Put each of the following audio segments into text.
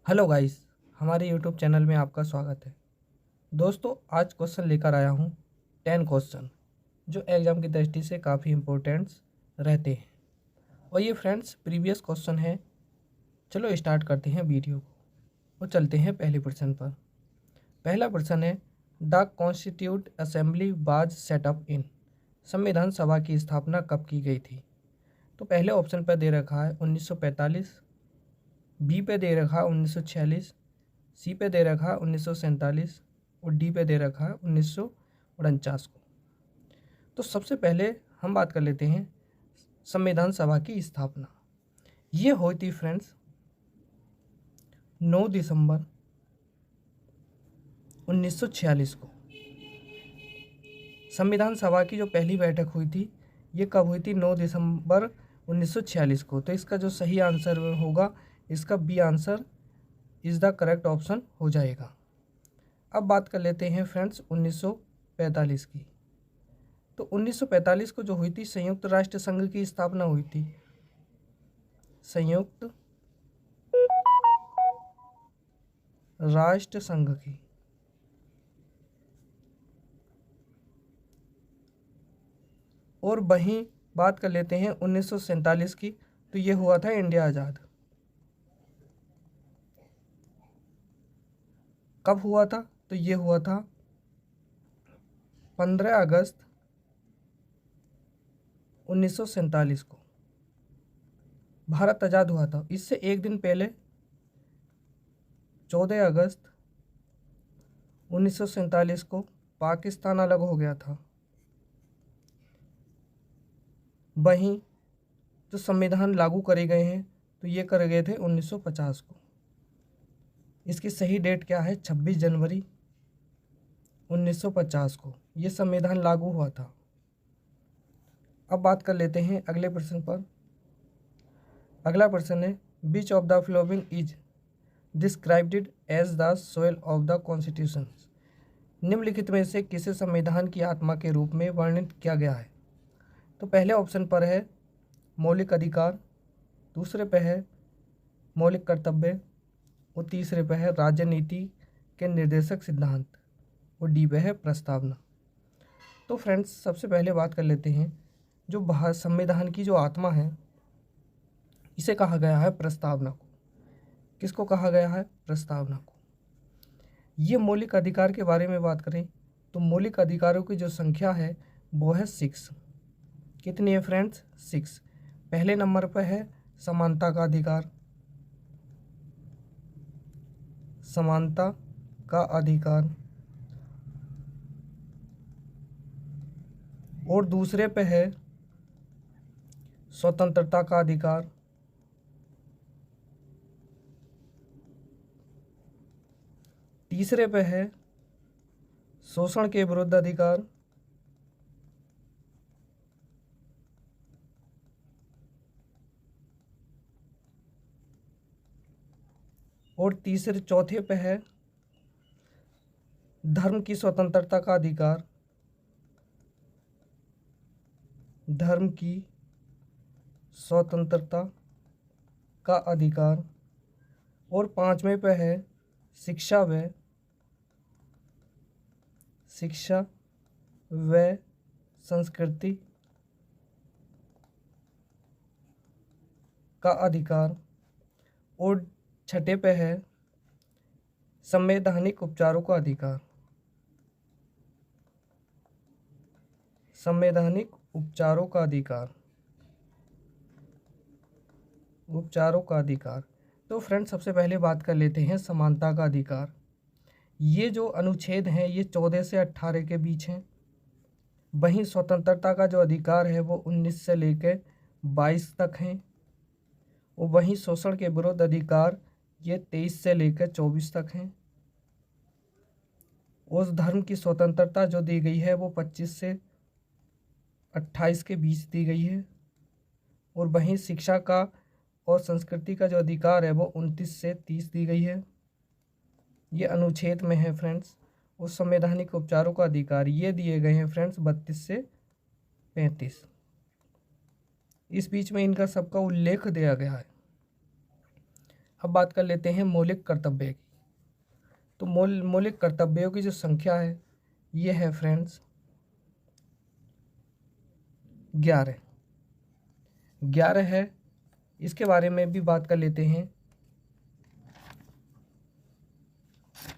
Hello guys, हमारे YouTube channel में आपका स्वागत है। दोस्तों, आज क्वेश्चन लेकर आया हूँ 10 क्वेश्चन जो एग्ज़ाम की दृष्टि से काफ़ी इम्पोर्टेंट्स रहते हैं। और ये फ्रेंड्स प्रीवियस क्वेश्चन है। चलो स्टार्ट करते हैं वीडियो को और चलते हैं पहले प्रश्न पर। पहला प्रश्न है, the constitute assembly was set up in. संविधान सभा की स्थापना कब की गई थी? तो पहले ऑप्शन पर दे रखा है 1945, बी पे दे रखा है 1946, सी पे दे रखा है 1947 और डी पे दे रखा है 1949 को। तो सबसे पहले हम बात कर लेते हैं संविधान सभा की स्थापना। ये हुई थी फ्रेंड्स 9 दिसंबर 1946 को। संविधान सभा की जो पहली बैठक हुई थी ये कब हुई थी? 9 दिसंबर 1946 को। तो इसका जो सही आंसर होगा, इसका B answer is the correct option हो जाएगा। अब बात कर लेते हैं फ्रेंड्स 1945 की। तो 1945 को जो हुई थी, संयुक्त राष्ट्र संघ की स्थापना हुई थी। संयुक्त राष्ट्र संघ की। और वहीं बात कर लेते हैं 1947 की। तो ये हुआ था इंडिया आज़ाद। कब हुआ था? तो ये हुआ था 15 अगस्त 1947 को भारत आज़ाद हुआ था। इससे एक दिन पहले 14 अगस्त 1947 को पाकिस्तान अलग हो गया था। वहीं जो संविधान लागू करे गए हैं तो ये करे गए थे 1950 को। इसकी सही डेट क्या है? 26 जनवरी 1950 को ये संविधान लागू हुआ था। अब बात कर लेते हैं अगले प्रश्न पर। अगला प्रश्न है, which of the following is described as the soul of the constitution. निम्नलिखित में से किसे संविधान की आत्मा के रूप में वर्णित किया गया है? तो पहले ऑप्शन पर है मौलिक अधिकार, दूसरे पे है मौलिक कर्तव्य और तीसरे पे है राजनीति के निर्देशक सिद्धांत और डी पे है प्रस्तावना। तो फ्रेंड्स, सबसे पहले बात कर लेते हैं जो संविधान की जो आत्मा है इसे कहा गया है प्रस्तावना को। किसको कहा गया है? प्रस्तावना को। ये मौलिक अधिकार के बारे में बात करें तो मौलिक अधिकारों की जो संख्या है वो है 6। कितनी है फ्रेंड्स? 6। पहले नंबर पर है समानता का अधिकार। समानता का अधिकार। और दूसरे पे है स्वतंत्रता का अधिकार। तीसरे पे है शोषण के विरुद्ध अधिकार। और चौथे पे है धर्म की स्वतंत्रता का अधिकार। धर्म की स्वतंत्रता का अधिकार। और पांचवें पे है शिक्षा व संस्कृति का अधिकार। और छठे पे है संवैधानिक उपचारों का अधिकार। संवैधानिक उपचारों का अधिकार। उपचारों का अधिकार। तो फ्रेंड्स, सबसे पहले बात कर लेते हैं समानता का अधिकार। ये जो अनुच्छेद हैं ये 14 से 18 के बीच हैं। वहीं स्वतंत्रता का जो अधिकार है वो 19 से लेकर 22 तक हैं। और वहीं शोषण के विरुद्ध अधिकार ये 23 से लेकर 24 तक हैं। उस धर्म की स्वतंत्रता जो दी गई है वो 25 से 28 के बीच दी गई है। और वहीं शिक्षा का और संस्कृति का जो अधिकार है वो 29 से 30 दी गई है। ये अनुच्छेद में है फ्रेंड्स। उस संवैधानिक उपचारों का अधिकार ये दिए गए हैं फ्रेंड्स 32 से 35। इस बीच में इनका सबका उल्लेख दिया गया है। अब बात कर लेते हैं मौलिक कर्तव्य की। तो मौलिक कर्तव्यों की जो संख्या है ये है फ्रेंड्स 11। 11 है। इसके बारे में भी बात कर लेते हैं।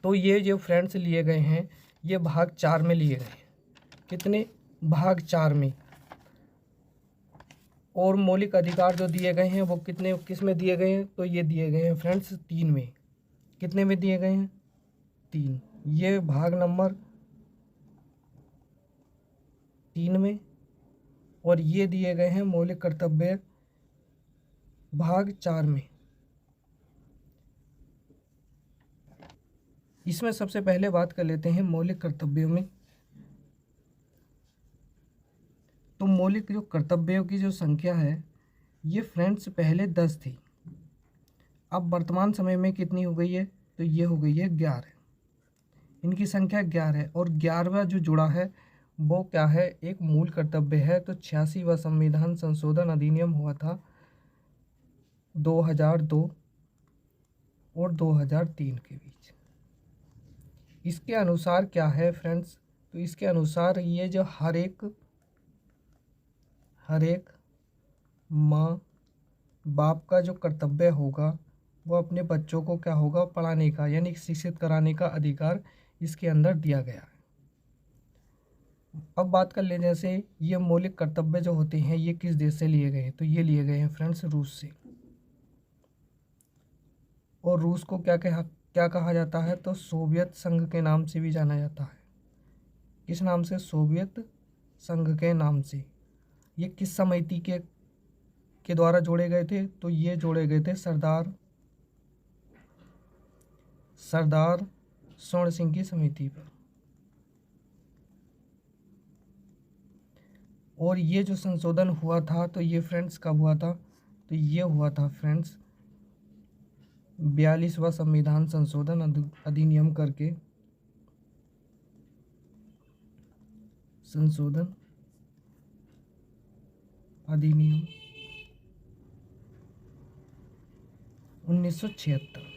तो ये जो फ्रेंड्स लिए गए हैं ये भाग 4 में लिए गए हैं। कितने? भाग 4 में। और मौलिक अधिकार जो दिए गए हैं वो किस में दिए गए हैं? तो ये दिए गए हैं फ्रेंड्स 3 में। कितने में दिए गए हैं? 3। ये भाग नंबर 3 में। और ये दिए गए हैं मौलिक कर्तव्य भाग 4 में। इसमें सबसे पहले बात कर लेते हैं मौलिक कर्तव्यों में। तो मौलिक जो कर्तव्यों की जो संख्या है ये फ्रेंड्स पहले 10 थी। अब वर्तमान समय में कितनी हो गई है? तो ये हो गई है 11। इनकी संख्या 11 है। और 11वां जो जुड़ा है वो क्या है? एक मूल कर्तव्य है। तो 86वां संविधान संशोधन अधिनियम हुआ था 2002 और 2003 के बीच। इसके अनुसार क्या है फ्रेंड्स? तो इसके अनुसार ये जो हर एक माँ बाप का जो कर्तव्य होगा वो अपने बच्चों को क्या होगा? पढ़ाने का, यानी शिक्षित कराने का अधिकार इसके अंदर दिया गया है। अब बात कर लें जैसे ये मौलिक कर्तव्य जो होते हैं ये किस देश से लिए गए हैं? तो ये लिए गए हैं फ्रेंड्स रूस से। और रूस को क्या कहा जाता है? तो सोवियत संघ के नाम से भी जाना जाता है। किस नाम से? सोवियत संघ के नाम से। ये किस समिति के द्वारा जोड़े गए थे? तो ये जोड़े गए थे सरदार स्वर्ण सिंह की समिति पर। और ये जो संशोधन हुआ था तो ये फ्रेंड्स कब हुआ था? तो ये हुआ था फ्रेंड्स 42वां संविधान संशोधन अधिनियम करके संशोधन अधिनियम 1976।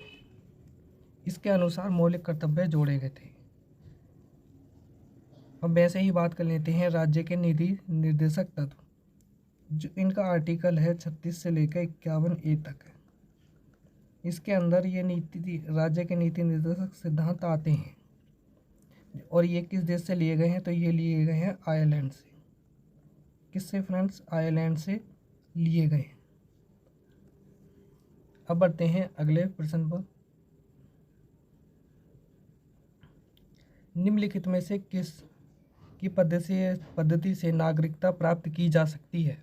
इसके अनुसार मौलिक कर्तव्य जोड़े गए थे। अब वैसे ही बात कर लेते हैं राज्य के नीति निर्देशक तत्व। जो इनका आर्टिकल है 36 से लेकर 51A तक है। इसके अंदर ये राज्य के नीति निर्देशक सिद्धांत आते हैं। और ये किस देश से लिए गए हैं? तो ये लिए गए हैं आयरलैंड से। किससे फ्रेंड्स? आयरलैंड से लिए गए। अब बढ़ते हैं अगले प्रश्न पर। निम्नलिखित में से किस की पद्धति से नागरिकता प्राप्त की जा सकती है?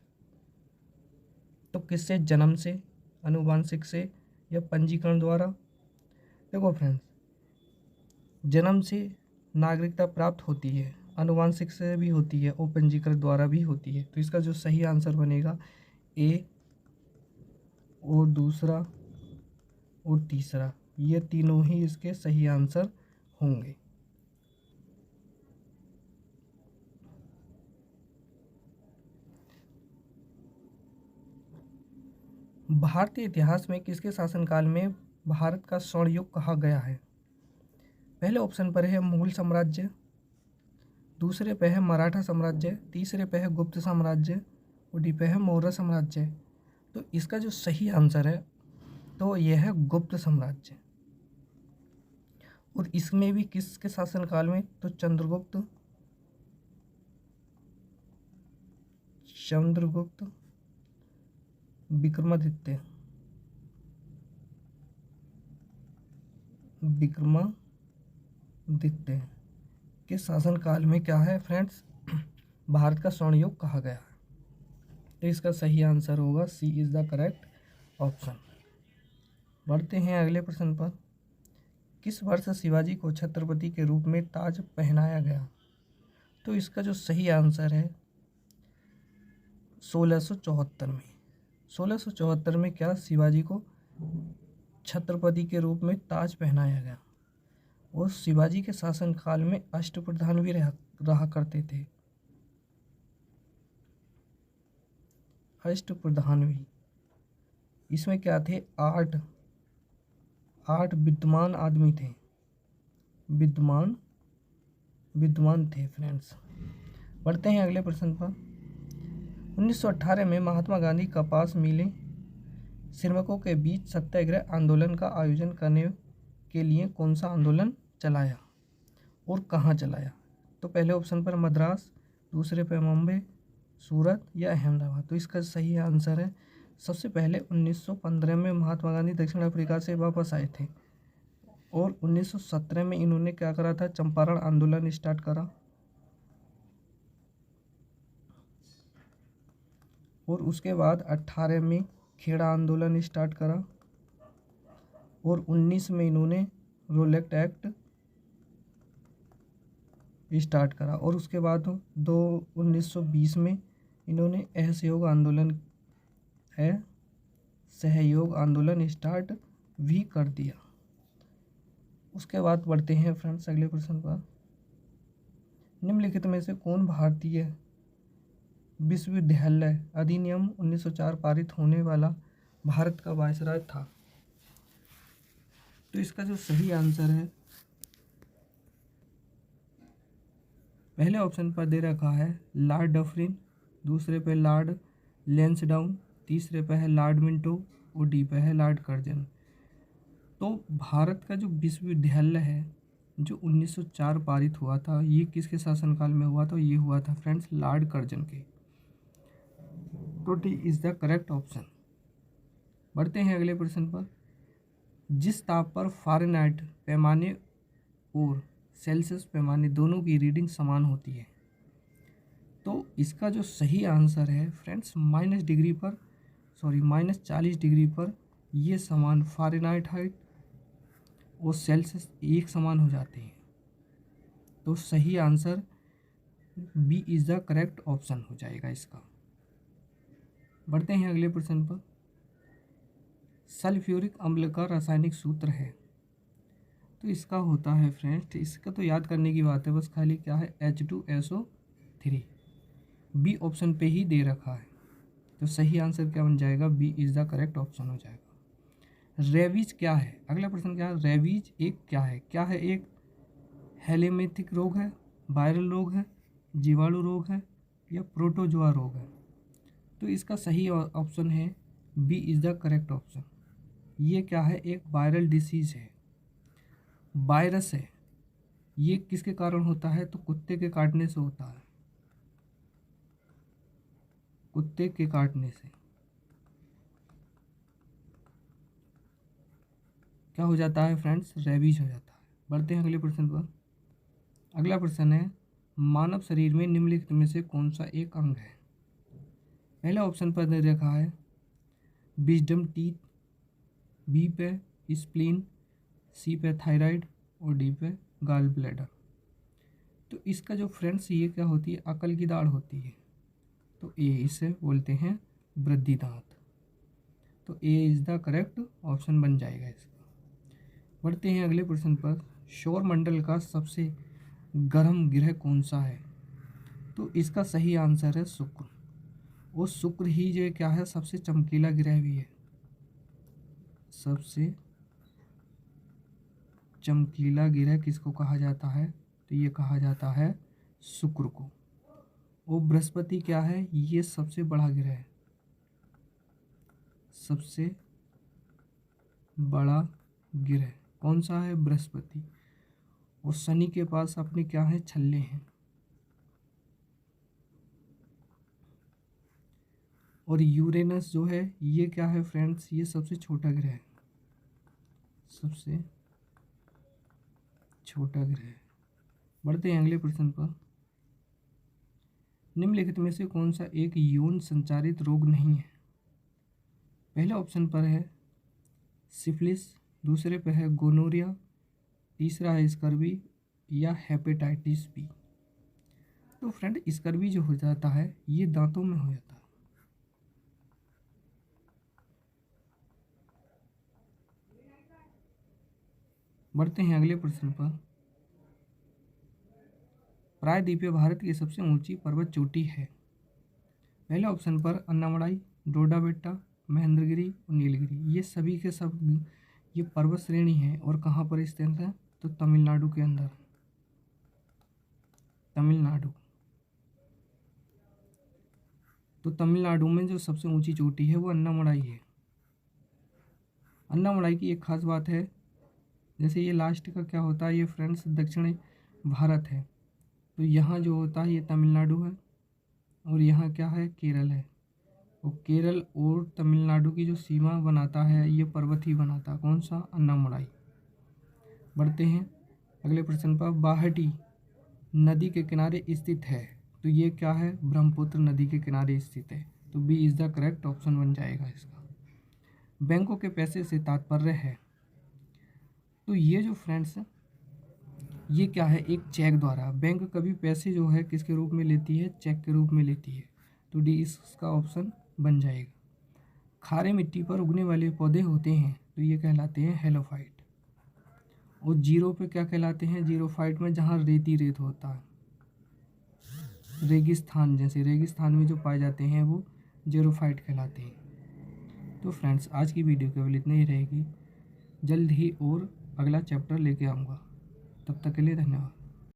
तो किससे? जन्म से, आनुवंशिक से, या पंजीकरण द्वारा? देखो फ्रेंड्स, जन्म से नागरिकता प्राप्त होती है, आनुवंशिक से भी होती है और पंजीकरण द्वारा भी होती है। तो इसका जो सही आंसर बनेगा ए, और दूसरा और तीसरा, ये तीनों ही इसके सही आंसर होंगे। भारतीय इतिहास में किसके शासनकाल में भारत का स्वर्ण युग कहा गया है? पहले ऑप्शन पर है मुगल साम्राज्य, दूसरे पे है मराठा साम्राज्य, तीसरे पे है गुप्त साम्राज्य, और डी पे है मौर्य साम्राज्य। तो इसका जो सही आंसर है तो यह है गुप्त साम्राज्य। और इसमें भी किसके शासनकाल में? तो चंद्रगुप्त विक्रमादित्य के शासनकाल में क्या है फ्रेंड्स? भारत का स्वर्ण युग कहा गया है। तो इसका सही आंसर होगा सी इज़ द करेक्ट ऑप्शन। बढ़ते हैं अगले प्रश्न पर। किस वर्ष शिवाजी को छत्रपति के रूप में ताज पहनाया गया? तो इसका जो सही आंसर है 1674 में। 1674 में क्या शिवाजी को छत्रपति के रूप में ताज पहनाया गया। और शिवाजी के शासनकाल में अष्टप्रधान भी रहा करते थे। अष्टप्रधान भी इसमें क्या थे? 8 8 विद्वान आदमी थे, विद्वान थे फ्रेंड्स। बढ़ते हैं अगले प्रश्न पर। 1918 में महात्मा गांधी कपास मिलें श्रमिकों के बीच सत्याग्रह आंदोलन का आयोजन करने के लिए कौन सा आंदोलन चलाया और कहाँ चलाया? तो पहले ऑप्शन पर मद्रास, दूसरे पर मुंबई, सूरत या अहमदाबाद। तो इसका सही आंसर है सबसे पहले 1915 में महात्मा गांधी दक्षिण अफ्रीका से वापस आए थे और 1917 में इन्होंने क्या करा था, चंपारण आंदोलन स्टार्ट करा और उसके बाद 18 में खेड़ा आंदोलन स्टार्ट करा और 19 में इन्होंने रोलेक्ट एक्ट स्टार्ट करा और उसके बाद 1920 में इन्होंने सहयोग आंदोलन स्टार्ट भी कर दिया। उसके बाद बढ़ते हैं फ्रेंड्स अगले प्रश्न पर। निम्नलिखित में से कौन भारतीय विश्वविद्यालय अधिनियम 1904 पारित होने वाला भारत का वायसराय था? तो इसका जो सही आंसर है पहले ऑप्शन पर दे रखा है लॉर्ड डफरिन, दूसरे पे लॉर्ड लैंसडाउन, तीसरे पे है लॉर्ड मिंटो और डी पे है लॉर्ड कर्जन। तो भारत का जो विश्वविद्यालय है जो 1904 पारित हुआ था, ये किसके शासनकाल में हुआ था? ये हुआ था फ्रेंड्स लॉर्ड कर्जन के। तो D is the correct option. बढ़ते हैं अगले प्रश्न पर। जिस ताप पर फ़ारेनहाइट पैमाने और सेल्सियस पैमाने दोनों की रीडिंग समान होती है, तो इसका जो सही आंसर है फ्रेंड्स -40 डिग्री पर ये समान फ़ारेनहाइट और सेल्सियस एक समान हो जाते हैं। तो सही answer B is the correct option हो जाएगा इसका। बढ़ते हैं अगले प्रश्न पर। सल्फ्यूरिक अम्ल का रासायनिक सूत्र है, तो इसका होता है फ्रेंड्स, इसका तो याद करने की बात है बस, खाली क्या है H2SO3। बी ऑप्शन पे ही दे रखा है, तो सही आंसर क्या बन जाएगा? B is the correct option हो जाएगा। रेबीज क्या है? अगला प्रश्न क्या है? रेबीज एक क्या है? एक हेलेमेथिक रोग है, वायरल रोग है, जीवाणु रोग है या प्रोटोजोआ रोग है? तो इसका सही ऑप्शन है B is the correct option. ये क्या है? एक वायरल डिसीज़ है, वायरस है। ये किसके कारण होता है? तो कुत्ते के काटने से होता है, कुत्ते के काटने से क्या हो जाता है फ्रेंड्स? रेबीज हो जाता है। बढ़ते हैं अगले प्रश्न पर। अगला प्रश्न है मानव शरीर में निम्नलिखित में से कौन सा एक अंग है? पहले ऑप्शन पर दे रखा है विजडम टीथ, बी पे स्प्लीन, सी पे थायराइड और डी पे गाल ब्लैडर। तो इसका जो फ्रेंड्स ये क्या होती है? अकल की दाढ़ होती है, तो ए इसे बोलते हैं वृद्धि दांत। तो A is the correct option बन जाएगा इसका। बढ़ते हैं अगले प्रश्न पर। सौरमंडल का सबसे गर्म ग्रह कौन सा है? तो इसका सही आंसर है शुक्र। वो शुक्र ही जो क्या है सबसे चमकीला ग्रह भी है, सबसे चमकीला ग्रह किसको कहा जाता है? तो ये कहा जाता है शुक्र को। वो बृहस्पति क्या है? ये सबसे बड़ा ग्रह है, सबसे बड़ा ग्रह कौन सा है? बृहस्पति। और शनि के पास अपने क्या है? छल्ले हैं। और यूरेनस जो है ये क्या है फ्रेंड्स? ये सबसे छोटा ग्रह है, सबसे छोटा ग्रह है। बढ़ते हैं अगले प्रश्न पर। निम्नलिखित में से कौन सा एक यौन संचारित रोग नहीं है? पहले ऑप्शन पर है सिफिलिस, दूसरे पर है गोनोरिया, तीसरा है स्कर्वी या हेपेटाइटिस बी। तो फ्रेंड स्कर्वी जो हो जाता है ये दांतों में हो जाता है। बढ़ते हैं अगले प्रश्न पर। प्रायद्वीपीय भारत की सबसे ऊंची पर्वत चोटी है? पहले ऑप्शन पर अन्नामलाई, डोडा बेट्टा, महेंद्रगिरी और नीलगिरी। ये सभी के सब ये पर्वत श्रेणी है और कहाँ पर स्थित है, तो तमिलनाडु के अंदर, तमिलनाडु। तो तमिलनाडु में जो सबसे ऊंची चोटी है वो अन्नामलाई है। अन्नामलाई की एक खास बात है, जैसे ये लास्ट का क्या होता है, ये फ्रेंड्स दक्षिणी भारत है, तो यहाँ जो होता है ये तमिलनाडु है और यहाँ क्या है, केरल है। और केरल और तमिलनाडु की जो सीमा बनाता है ये पर्वत ही बनाता है, कौन सा, अन्नामलाई। बढ़ते हैं अगले प्रश्न पर। बाहटी नदी के किनारे स्थित है, तो ये क्या है, ब्रह्मपुत्र नदी के किनारे स्थित है, तो B is the correct option बन जाएगा इसका। बैंकों के पैसे से तात्पर्य है, तो ये जो फ्रेंड्स ये क्या है, एक चेक द्वारा। बैंक कभी पैसे जो है किसके रूप में लेती है, चेक के रूप में लेती है, तो डी इसका ऑप्शन बन जाएगा। खारे मिट्टी पर उगने वाले पौधे होते हैं, तो ये कहलाते हैं हेलोफाइट। और जीरो पे क्या कहलाते हैं, जीरोफाइट में जहाँ रेती रेत होता है, रेगिस्तान, जैसे रेगिस्तान में जो पाए जाते हैं वो जीरोफाइट कहलाते हैं। तो फ्रेंड्स आज की वीडियो केवल इतनी ही रहेगी, जल्द ही और अगला चैप्टर लेके आऊँगा, तब तक के लिए धन्यवाद।